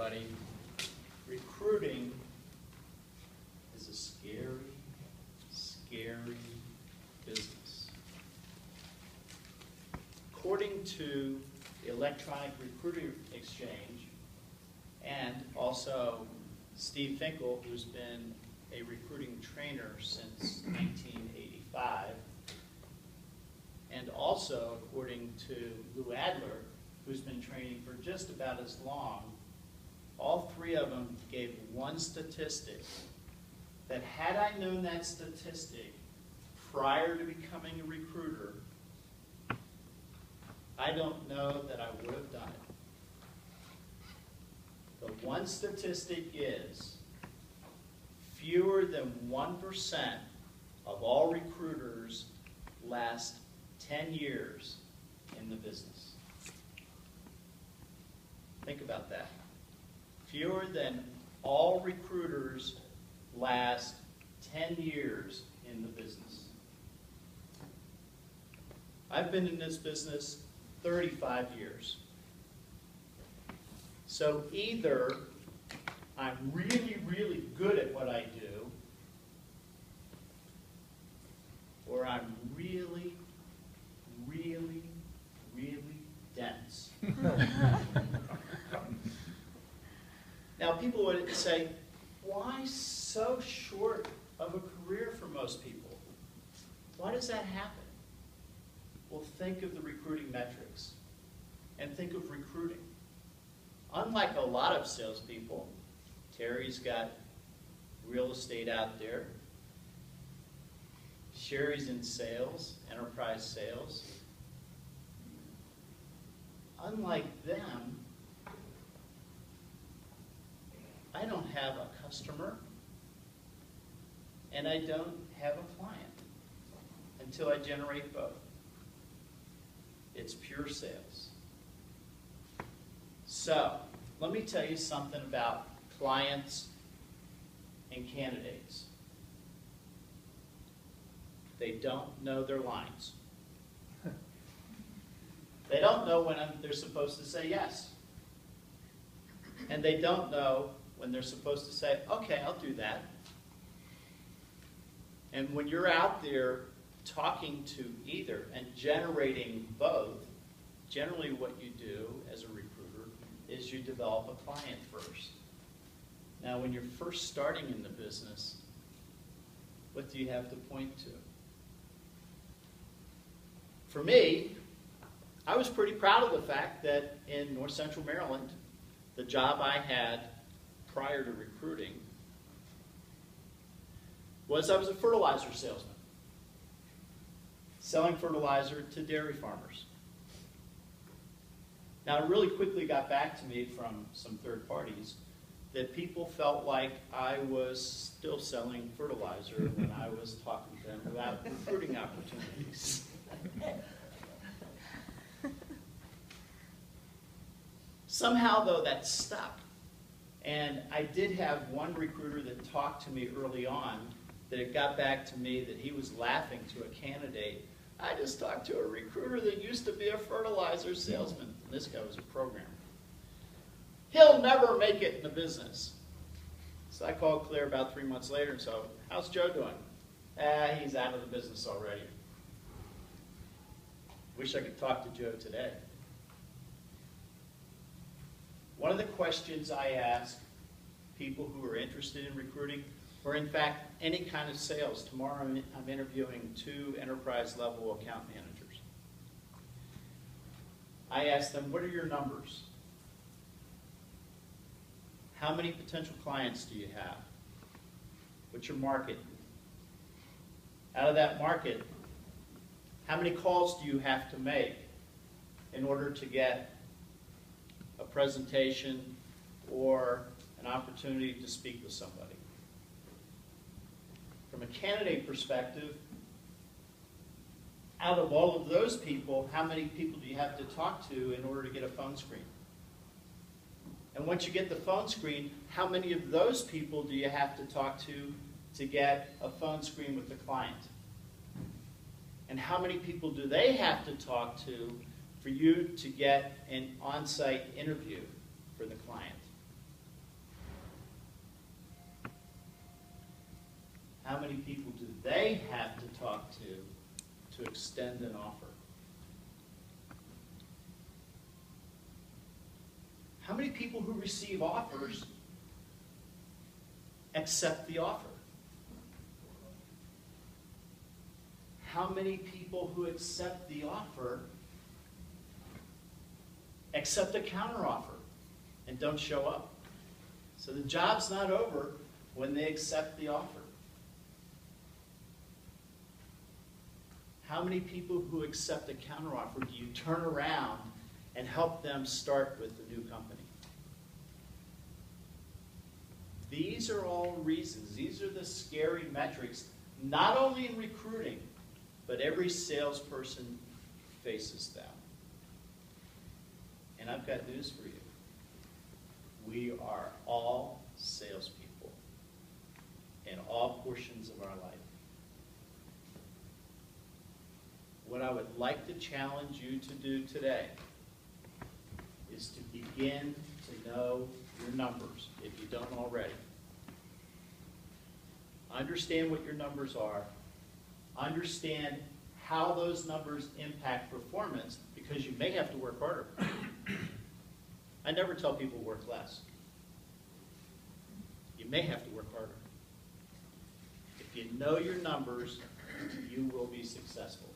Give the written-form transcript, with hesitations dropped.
everybody, recruiting is a scary, scary business. According to the Electronic Recruiter Exchange, and also Steve Finkel, who's been a recruiting trainer since 1985, and also according to Lou Adler, who's been training for just about as long, all three of them gave one statistic that had I known that statistic prior to becoming a recruiter, I don't know that I would have done it. The one statistic is fewer than 1% of all recruiters last 10 years in the business. Think about that. Fewer than all recruiters last 10 years in the business. I've been in this business 35 years. So either I'm really, really good at what I do, or I'm really, really, really dense. Now, people would say, why so short of a career for most people? Why does that happen? Well, think of the recruiting metrics and think of recruiting. Unlike a lot of salespeople, Terry's got real estate out there. Sherry's in sales, enterprise sales. Unlike them, I don't have a customer and I don't have a client until I generate both. It's pure sales. So, let me tell you something about clients and candidates. They don't know their lines. They don't know when they're supposed to say yes. And they don't know when they're supposed to say, okay, I'll do that. And when you're out there talking to either and generating both, generally what you do as a recruiter is you develop a client first. Now, when you're first starting in the business, what do you have to point to? For me, I was pretty proud of the fact that in North Central Maryland, the job I had prior to recruiting was I was a fertilizer salesman, selling fertilizer to dairy farmers. Now, it really quickly got back to me from some third parties that people felt like I was still selling fertilizer when I was talking to them about recruiting opportunities. Somehow, though, that stuck. And I did have one recruiter that talked to me early on that it got back to me that he was laughing to a candidate. I just talked to a recruiter that used to be a fertilizer salesman. And this guy was a programmer. He'll never make it in the business. So I called Claire about 3 months later and said, how's Joe doing? He's out of the business already. Wish I could talk to Joe today. One of the questions I ask people who are interested in recruiting, or in fact, any kind of sales, tomorrow I'm interviewing 2 enterprise-level account managers. I ask them, what are your numbers? How many potential clients do you have? What's your market? Out of that market, how many calls do you have to make in order to get a presentation or an opportunity to speak with somebody? From a candidate perspective, out of all of those people, how many people do you have to talk to in order to get a phone screen? And once you get the phone screen, how many of those people do you have to talk to get a phone screen with the client? And how many people do they have to talk to for you to get an on-site interview for the client? how many people do they have to talk to extend an offer? How many people who receive offers accept the offer? How many people who accept the offer accept a counteroffer and don't show up? So the job's not over when they accept the offer. How many people who accept a counteroffer do you turn around and help them start with the new company? These are all reasons. These are the scary metrics, not only in recruiting, but every salesperson faces them. And I've got news for you. We are all salespeople in all portions of our life. What I would like to challenge you to do today is to begin to know your numbers, if you don't already. Understand what your numbers are. Understand how those numbers impact performance, because you may have to work harder. I never tell people work less. You may have to work harder. If you know your numbers, you will be successful.